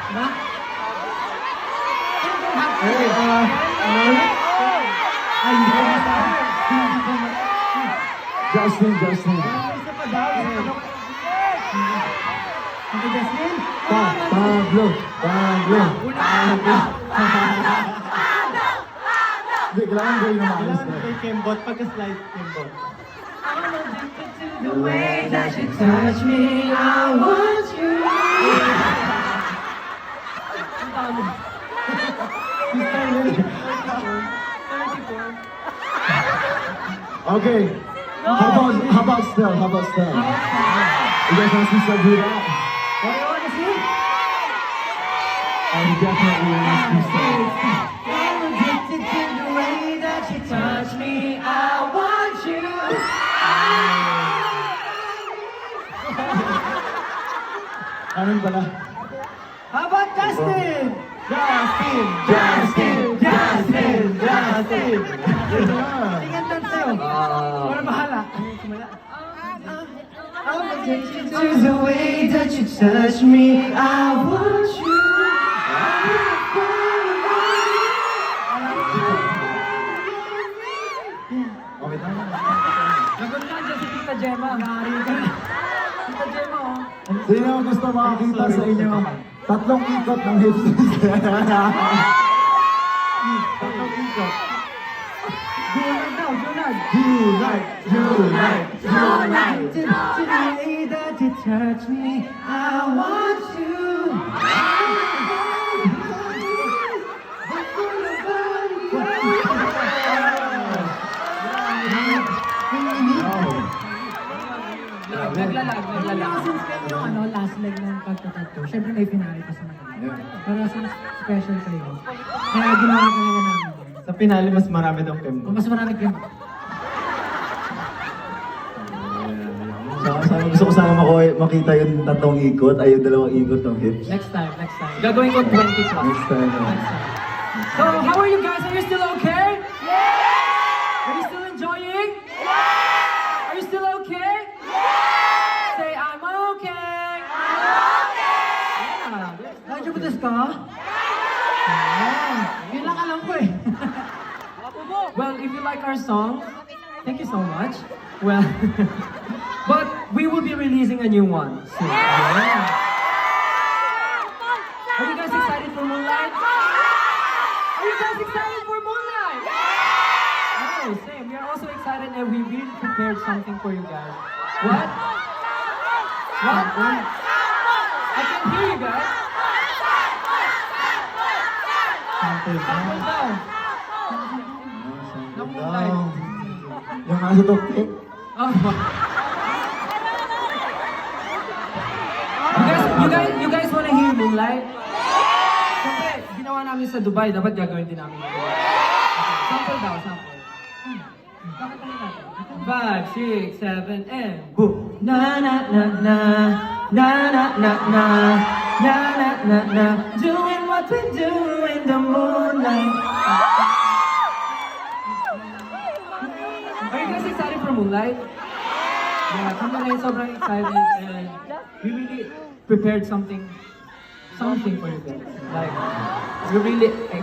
Diba? Hey, Justin. Isa pa daw. Okay, Justin? Pablo. Hindi, kailangan gawin na maayos Kailangan na. kay Kembot, pagka-slide Kembot. The way that you touch me, I want you. Okay. How about Stell? You guys want to see Stell do that? What do you want to see? I definitely want to see Stell. I'm addicted to the way that you touch me. I want you. Anong pala? How about Justin? Justin. Tingnan lang sa'yo. Wala bahala. I'm addicted to the way that you touch me. I want you. Okay, tama. Lagot lang dyan si Tita Gemma. Nari ka na. Tita Gemma, oh. Sino ang gusto makakita sa inyo? Tatlong ikot ng hips. Tatlong ikot. Junad daw, Junad. Unite. Addicted to the way that you touch me. I want you. Naglalag. Since kayo yung last leg ng pagtatatoo, syempre may finale pa sa Manila. Pero since special kayo, kaya ginawa ko na namin yun. Sa pinali, mas marami daw Kembot. Mas marami kayo. Sana gusto ko sana makita yung tatlong ikot, ay yung dalawang ikot ng hips. Next time. Gagawin ko 20 plus. Next time. So, how are you guys? Are you still okay? Yeah! Are you still enjoying? Yeah! Are you still okay? Yeah! Say, I'm okay! Yeah! Nandiyo ba desu ka? Yeah! Yun lang alam ko eh. Well, if you like our song, thank you so much. Well, but we will be releasing a new one soon. Yeah. Are you guys excited for Moonlight? Are you guys excited for Moonlight? Oh, same. We are also excited and we really prepared something for you guys. What? I can hear you guys. Sample daw. Ng Moonlight. Yung nasa tuktok. Oh. You guys wanna hear Moonlight? Siyempre, ginawa namin sa Dubai, dapat gagawin din namin ito. Sample daw, sample. Kakatayin natin. 5, 6, 7, and boom! Na na na na na na na na na na na na doing what we do in the moonlight. Are you guys excited for Moonlight? Yeah, kami rin sobrang excited and we really prepared something for you guys. Like, we're really